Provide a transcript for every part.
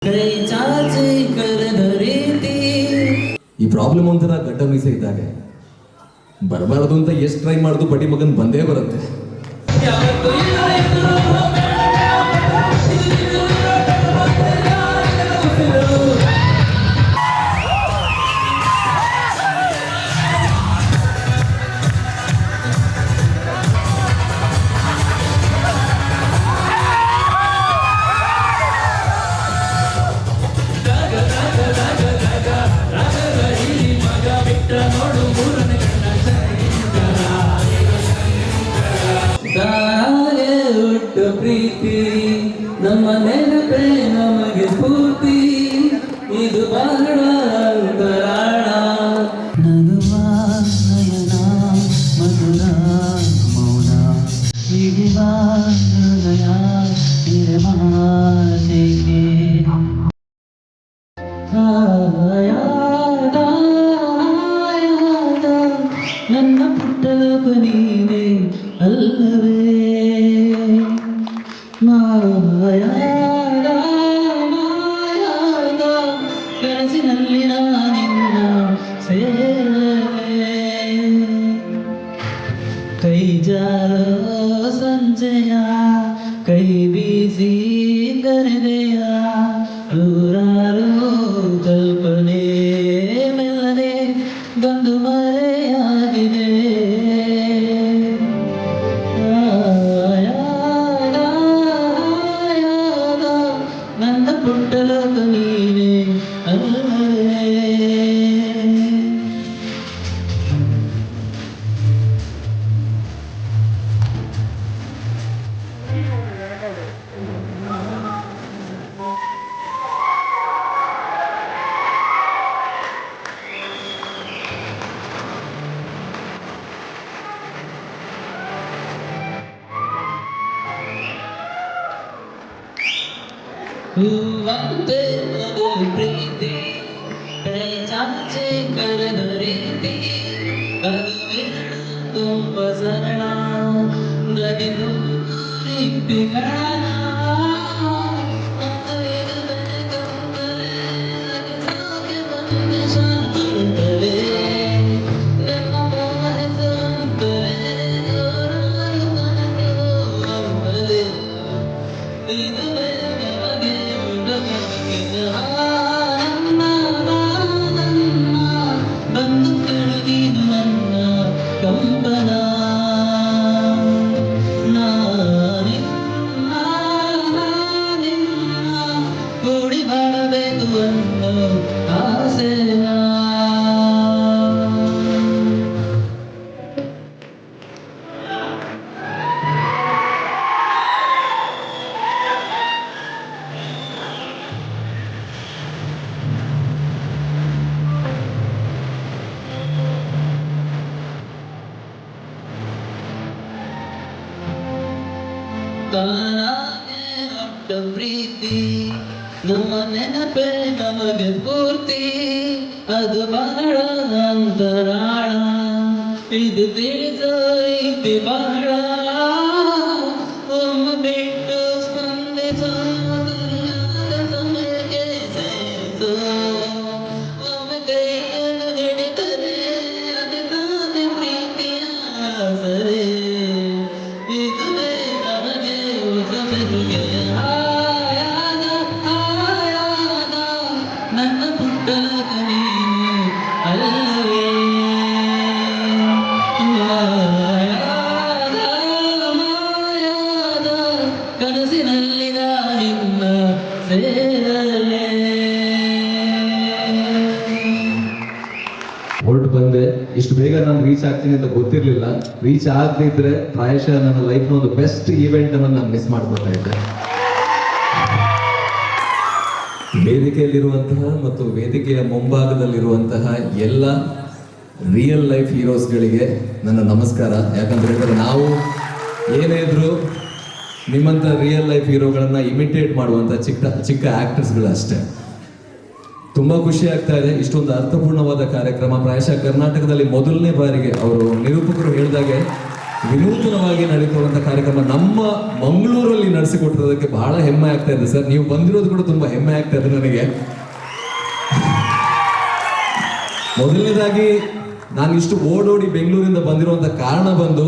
ಈ ಪ್ರಾಬ್ಲಮ್ ಒಂಥರ ಗಡ್ಡ ಮೀಸೆ ಇದ್ದಾಗೆ ಬರಬಾರದು ಅಂತ ಎಷ್ಟು ಟ್ರೈ ಮಾಡಿದ್ರು ಬಡಿ ಮಗನ್ ಬಂದೇ ಬರುತ್ತೆ. ಪ್ರೀತಿ ನಮ್ಮ ನೆನಪೇ ನಮಗೆ ಸ್ಫೂರ್ತಿ, ಇದು ಬಹಳ ಅಂತರಾಳ. ನಗುವ ನಯನ ಮಧುರ ಮೌನ ಹಿಡಿವ ಹೃದಯ ನಿರ್ಮಾತೆಗೆ ಆಯಾದ ನನ್ನ ಪುಟ್ಟದ ನೀನೇ ಅಲ್ಲವೇ. ಮಾಯಾದ ಮಾಯಾದ ಕನಸಿನಲ್ಲಿ ನಾನಿನ್ನ ಸೇರಲೇ. ಕೈ ಜಾರೋ ಸಂಜೆಯ ಕೈ ಬೀಸಿ ಕರೆದೆಯ ನೂರಾರು ಕಲ್ಪನೆ ಮೆಲ್ಲನೆ ಬಂದು ಮರೆಯಾಗಿದೆ. ನನ್ನ ಪುಟ್ಟಲ ನೀನೆ ಅಲ್ಲವೇ. ಹೂವಂತೆ ಮೊದಲು ಪ್ರೀತಿ ಕೈ ಚಾಚಿ ಕರೆದ ರೀತಿ ಅದು ತುಂಬ ಸರಳ ನದಿದು ರೀತಿಗಳ ಬಂದು ಕಳೆದಿದು ನನ್ನ ಕಂಪನ. ಕೂಡಿ ಬಾಳಬೇಕು ಅನ್ನೋ ಆಸೆಯ. ತಾನಾಗೆ ಹೊಟ್ಟ ಪ್ರೀತಿ ನಮ್ಮ ನೆನಪೇ ನಮಗೆ ಸ್ಫೂರ್ತಿ, ಅದು ಬಹಳ ಅಂತರಾಳ. ಇದು ತಿಳಿಸೈತಿ ಬಹಳ ಒಮ್ಮ ಬಿಟ್ಟು ಸ್ಪಂದಿಸೋ ಸಮಯಕ್ಕೆ ಸೇರಿಸೋ. ಒಮ್ಮೆ ಕೈಯನ್ನು ಹಿಡಿದರೆ ಅದು ತಾನೇ ಪ್ರೀತಿಯ ಸರಿ. ಇದುವೇ ನಮಗೆ ಹೊಸ ಬೆರುಗೆಯ ಆಯಾದ ಆಯಾದ ನನ್ನ ಪುಟ್ಟದ ನೀನು ಅಲ್ಲವೇ. ಮಾಯಾದ ಮಾಯಾದ ಕನಸಿನಲ್ಲಿ ನಾನಿನ್ನ ಸೇರಲೇ. ಹೊರಟು ಬಂದೆ. ಇಷ್ಟು ಬೇಗ ನಾನು ರೀಚ್ ಆಗ್ತೀನಿ ಅಂತ ಗೊತ್ತಿರಲಿಲ್ಲ. ರೀಚ್ ಆಗದಿದ್ರೆ ಪ್ರಾಯಶಃ ನನ್ನ ಲೈಫ್ನ ಒಂದು ಬೆಸ್ಟ್ ಈವೆಂಟ್ ಅನ್ನು ನಾನು ಮಿಸ್ ಮಾಡ್ಕೊತಾ ಇದ್ದೆ. ವೇದಿಕೆಯಲ್ಲಿರುವಂತಹ ಮತ್ತು ವೇದಿಕೆಯ ಮುಂಭಾಗದಲ್ಲಿರುವಂತಹ ಎಲ್ಲ ರಿಯಲ್ ಲೈಫ್ ಹೀರೋಸ್ಗಳಿಗೆ ನನ್ನ ನಮಸ್ಕಾರ. ಯಾಕಂತ ಹೇಳಿದ್ರೆ ನಾವು ಏನೇ ಇದ್ರು ನಿಮ್ಮಂಥ ರಿಯಲ್ ಲೈಫ್ ಹೀರೋಗಳನ್ನ ಇಮಿಟೇಟ್ ಮಾಡುವಂಥ ಚಿಕ್ಕ ಚಿಕ್ಕ ಆಕ್ಟರ್ಸ್ಗಳು ಅಷ್ಟೇ. ತುಂಬ ಖುಷಿ ಆಗ್ತಾ ಇದೆ. ಇಷ್ಟೊಂದು ಅರ್ಥಪೂರ್ಣವಾದ ಕಾರ್ಯಕ್ರಮ ಪ್ರಾಯಶಃ ಕರ್ನಾಟಕದಲ್ಲಿ ಮೊದಲನೇ ಬಾರಿಗೆ ಅವರು ನಿರೂಪಕರು ಹೇಳಿದಾಗೆ ವಿನೂತನವಾಗಿ ನಡೀತಿರುವಂಥ ಕಾರ್ಯಕ್ರಮ ನಮ್ಮ ಮಂಗಳೂರಲ್ಲಿ ನಡೆಸಿಕೊಟ್ಟಿರೋದಕ್ಕೆ ಬಹಳ ಹೆಮ್ಮೆ ಆಗ್ತಾ ಇದೆ ಸರ್. ನೀವು ಬಂದಿರೋದು ಕೂಡ ತುಂಬ ಹೆಮ್ಮೆ ಆಗ್ತಾ ಇದೆ ನನಗೆ. ಮೊದಲನೇದಾಗಿ ನಾನು ಇಷ್ಟು ಓಡೋಡಿ ಬೆಂಗಳೂರಿಂದ ಬಂದಿರುವಂಥ ಕಾರಣ ಬಂದು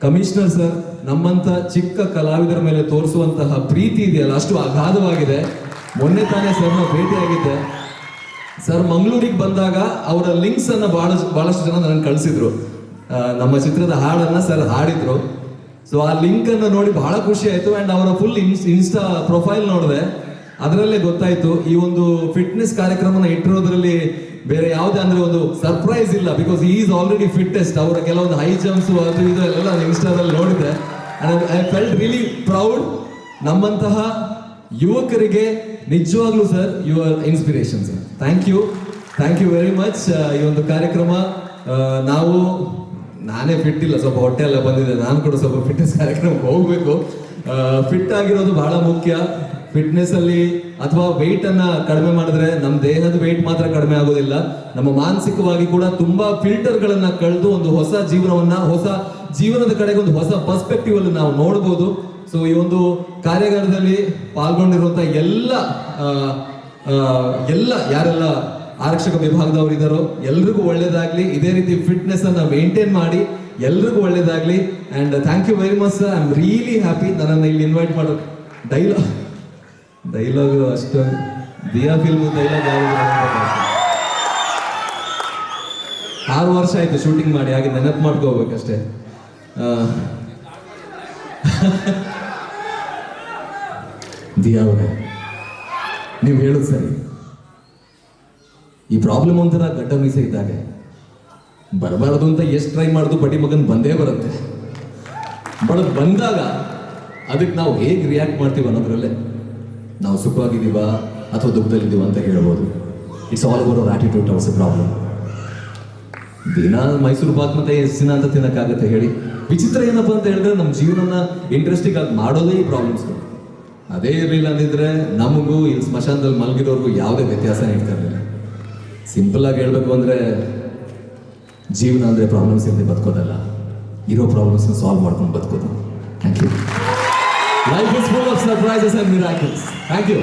ಕಮಿಷನರ್ ಸರ್ ನಮ್ಮಂಥ ಚಿಕ್ಕ ಕಲಾವಿದರ ಮೇಲೆ ತೋರಿಸುವಂತಹ ಪ್ರೀತಿ ಇದೆಯಲ್ಲ ಅಷ್ಟು ಅಗಾಧವಾಗಿದೆ. ಮೊನ್ನೆ ತಾನೇ ಸರ್ನ ಭೇಟಿಯಾಗಿದ್ದೆ. ಸರ್ ಮಂಗಳೂರಿಗೆ ಬಂದಾಗ ಅವರ ಲಿಂಕ್ಸ್ ಅನ್ನ ಬಹಳಷ್ಟು ಜನ ನನಗೆ ಕಳಿಸಿದ್ರು. ನಮ್ಮ ಚಿತ್ರದ ಹಾಡನ್ನ ಸರ್ ಹಾಡಿದ್ರು. ಸೊ ಆ ಲಿಂಕ್ ಅನ್ನು ನೋಡಿ ಬಹಳ ಖುಷಿ ಆಯ್ತು. ಅಂಡ್ ಅವರ ಫುಲ್ ಇನ್ಸ್ಟಾ ಪ್ರೊಫೈಲ್ ನೋಡಿದೆ, ಅದರಲ್ಲೇ ಗೊತ್ತಾಯ್ತು ಈ ಒಂದು ಫಿಟ್ನೆಸ್ ಕಾರ್ಯಕ್ರಮನ ಇಟ್ಟಿರೋದ್ರಲ್ಲಿ ಬೇರೆ ಯಾವುದೇ ಅಂದ್ರೆ ಒಂದು ಸರ್ಪ್ರೈಸ್ ಇಲ್ಲ. ಬಿಕಾಸ್ ಈ ಈಸ್ ಆಲ್ರೆಡಿ ಫಿಟ್ಟೆಸ್ಟ್. ಅವರ ಕೆಲವೊಂದು ಹೈ ಜಂಪ್ಸ್ ಅದು ಇದು ಎಲ್ಲ ಇನ್ಸ್ಟಾದಲ್ಲಿ ನೋಡಿದೆ. And I felt really proud. ನಮ್ಮಂತಹ ಯುವಕರಿಗೆ ನಿಜವಾಗ್ಲೂ sir your inspiration sir. Thank you very much. ಈ ಒಂದು ಕಾರ್ಯಕ್ರಮ ನಾನೇ ಫಿಟ್ ಇಲ್ಲ, ಸ್ವಲ್ಪ ಹೊಟ್ಟೆ ಎಲ್ಲ ಬಂದಿದೆ. ನಾನು ಕೂಡ ಸ್ವಲ್ಪ ಫಿಟ್ನೆಸ್ ಕಾರ್ಯಕ್ರಮಕ್ಕೆ ಹೋಗ್ಬೇಕು. ಫಿಟ್ ಆಗಿರೋದು ಬಹಳ ಮುಖ್ಯ. ಫಿಟ್ನೆಸ್ ಅಲ್ಲಿ ಅಥವಾ ವೆಯ್ಟ್ ಅನ್ನ ಕಡಿಮೆ ಮಾಡಿದ್ರೆ ನಮ್ಮ ದೇಹದ ವೆಯ್ಟ್ ಮಾತ್ರ ಕಡಿಮೆ ಆಗೋದಿಲ್ಲ, ನಮ್ಮ ಮಾನಸಿಕವಾಗಿ ಕೂಡ ತುಂಬಾ ಫಿಲ್ಟರ್ ಗಳನ್ನ ಕಳೆದು ಒಂದು ಹೊಸ ಜೀವನದ ಕಡೆಗೆ ಒಂದು ಹೊಸ ಪರ್ಸ್ಪೆಕ್ಟಿವ್ ಅಲ್ಲಿ ನಾವು ನೋಡ್ಬೋದು. ಸೊ ಈ ಒಂದು ಕಾರ್ಯಾಗಾರದಲ್ಲಿ ಪಾಲ್ಗೊಂಡಿರುವಂತ ಎಲ್ಲ ಯಾರೆಲ್ಲ ಆರಕ್ಷಕ ವಿಭಾಗದವರು ಇದ್ದಾರೋ ಎಲ್ರಿಗೂ ಒಳ್ಳೇದಾಗ್ಲಿ. ಇದೇ ರೀತಿ ಫಿಟ್ನೆಸ್ ಅನ್ನ ಮೇಂಟೈನ್ ಮಾಡಿ ಎಲ್ರಿಗೂ ಒಳ್ಳೇದಾಗ್ಲಿ. And thank you very much sir. I am really happy ನನ್ನನ್ನು ಇಲ್ಲಿ ಇನ್ವೈಟ್ ಮಾಡೋ. ಡೈಲಾಗ್ ಅಷ್ಟು ದಿಯಾ ಫಿಲ್ಮ್ ಡೈಲಾಗ್ 6 ವರ್ಷ ಆಯ್ತು ಶೂಟಿಂಗ್ ಮಾಡಿ, ಹಾಗೆ ನೆನಪು ಮಾಡ್ಕೋಬೇಕಷ್ಟೇ. ದಿಯಾ ಅವರೇ, ನೀವು ಹೇಳುದು ಸರಿ. ಈ ಪ್ರಾಬ್ಲಮ್ ಒಂಥರ ಗಡ್ಡ ಮೀಸೆ ಇದ್ದಾಗೆ, ಬರಬಾರದು ಅಂತ ಎಷ್ಟು ಟ್ರೈ ಮಾಡುದು ಬಡಿ ಮಗನ್ ಬಂದೇ ಬರುತ್ತೆ. ಬಟ್ ಬಂದಾಗ ಅದಕ್ಕೆ ನಾವು ಹೇಗೆ ರಿಯಾಕ್ಟ್ ಮಾಡ್ತೀವಿ ಅನ್ನೋದ್ರಲ್ಲೇ ನಾವು ಸುಖವಾಗಿದ್ದೀವ ಅಥವಾ ದುಃಖದಲ್ಲಿದ್ದೀವ ಅಂತ ಹೇಳ್ಬೋದು. It's all over hour attitude towards A problem. ದಿನ ಮೈಸೂರು ಬಾತ್ ಮತ್ತೆ ಎಷ್ಟು ದಿನ ಅಂತ ತಿನ್ನಕ್ಕಾಗತ್ತೆ ಹೇಳಿ? ವಿಚಿತ್ರ ಏನಪ್ಪ ಅಂತ ಹೇಳಿದ್ರೆ ನಮ್ಮ ಜೀವನನ ಇಂಟ್ರೆಸ್ಟಿಂಗ್ ಆಗಿ ಮಾಡೋದೇ ಈ ಪ್ರಾಬ್ಲಮ್ಸ್ಗಳು. ಅದೇ ಇರಲಿಲ್ಲ ಅಂದಿದ್ರೆ ನಮಗೂ ಇಲ್ಲಿ ಸ್ಮಶಾನದಲ್ಲಿ ಮಲಗಿರೋರ್ಗೂ ಯಾವುದೇ ವ್ಯತ್ಯಾಸ ಇರ್ತಾ ಇರಲಿಲ್ಲ. ಸಿಂಪಲ್ ಆಗಿ ಹೇಳ್ಬೇಕು ಅಂದ್ರೆ ಜೀವನ ಅಂದ್ರೆ ಪ್ರಾಬ್ಲಮ್ಸ್ ಇಲ್ಲದೆ ಬದುಕೋದಲ್ಲ, ಇರೋ ಪ್ರಾಬ್ಲಮ್ಸ್ನ ಸಾಲ್ವ್ ಮಾಡ್ಕೊಂಡು ಬದುಕೋದು. Thank you. Life is full of surprises and miracles. Thank you.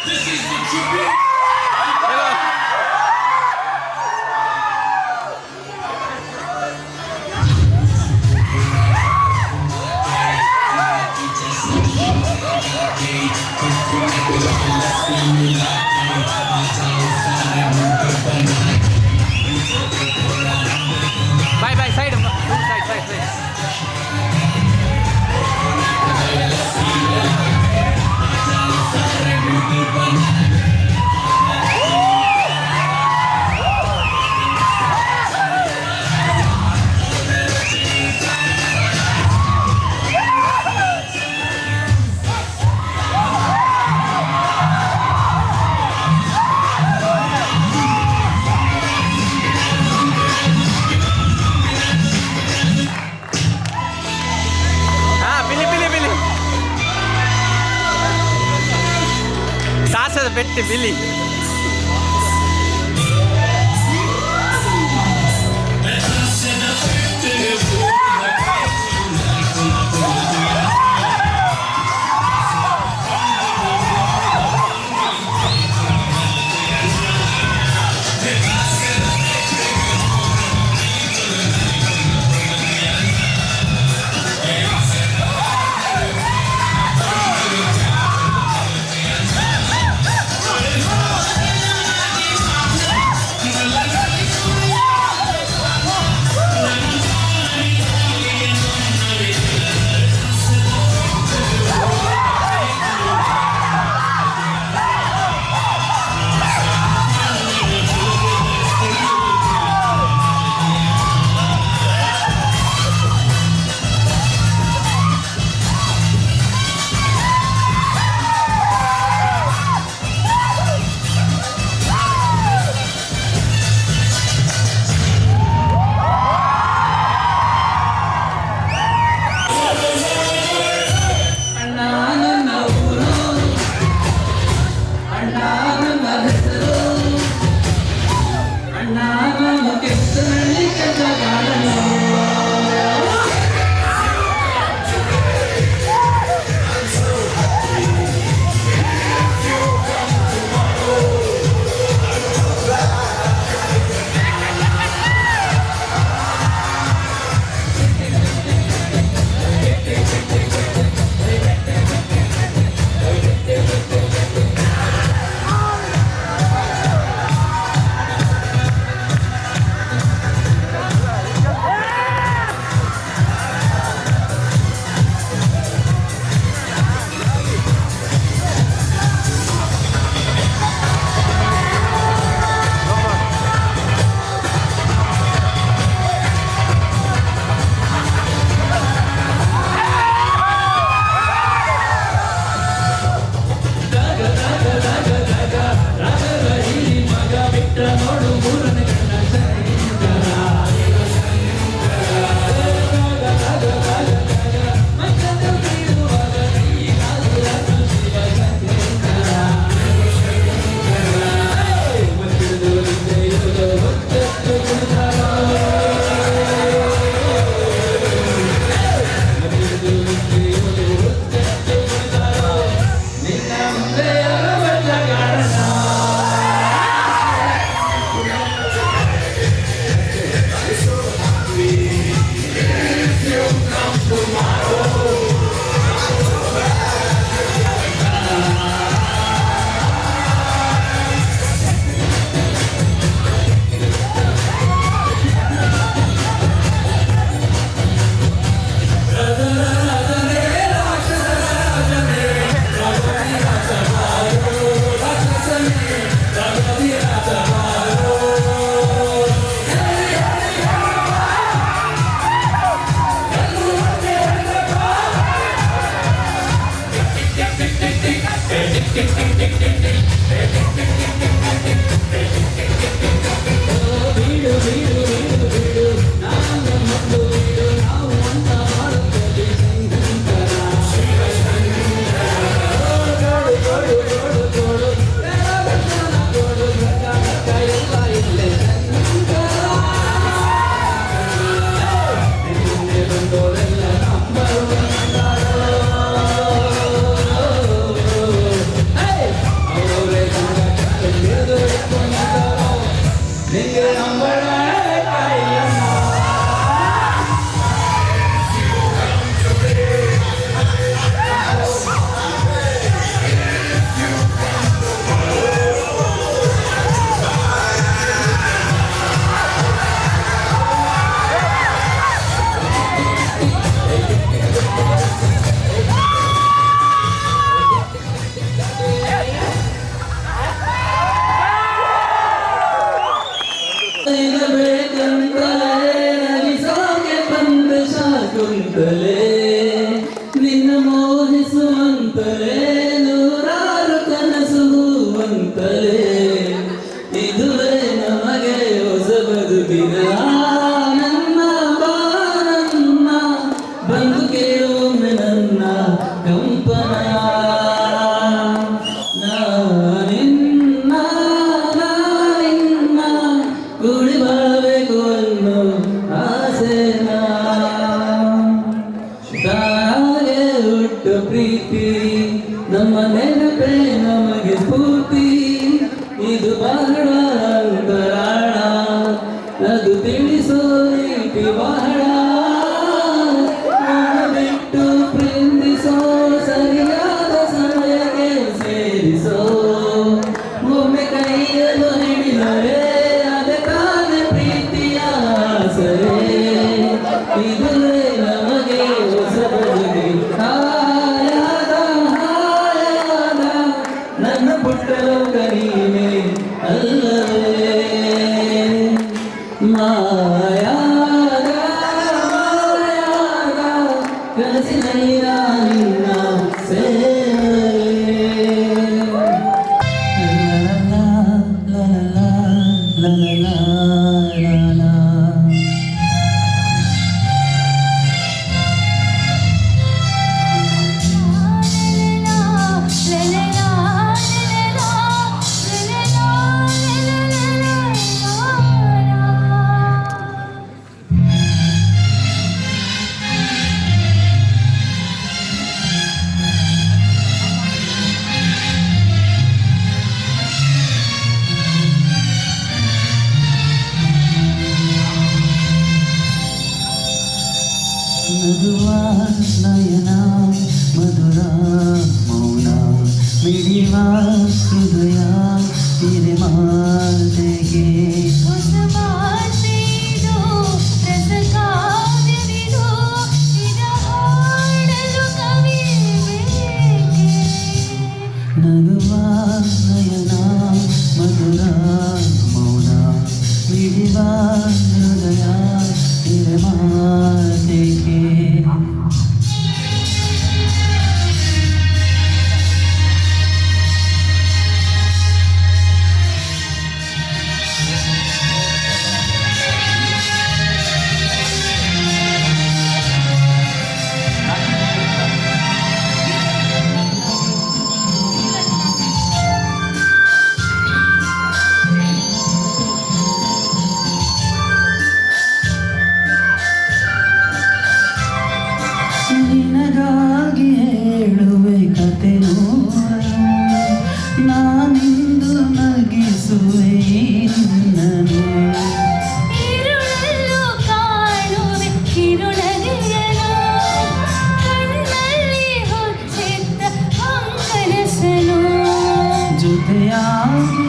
Bye bye side side. Billy. ಸಾಸದ ಪೆಟ್ಟು ಬಿಲಿ. ನನ್ನ ಪುಟ್ಟ ಲೋಕ ನೀನೇ ಅಲ್ಲವೇ ಮಾಯಾದ ಮಾಯಾದ ಕನಸಿನಲ್ಲಿ ನಿನ್ನ ಸೇರಲೇ ಲಾ ಲಾ ಲಾ ಲಾ ಲಾ ಲಾ ಲಾ. ನಗುವ ನಯನ ಮಧುರ ಮೌನ ಮಿಡಿವ ಹೃದಯ ಹಿರೆ ಮಾತೆಗೆ ನಗುವ ನಯನ ಮಧುರ ಮೌನ ಮಿಡಿವ ಹೃದಯ ಹಿರೆ ಮಾತೆಗೆ ನಿನಗಾಗಿ ಹೇಳುವೆ ಕತೆ ನಾನಿಂದು ನಗಿಸುವೆ ನಿನ್ನನು ಜೊತೆಯಾಗಿ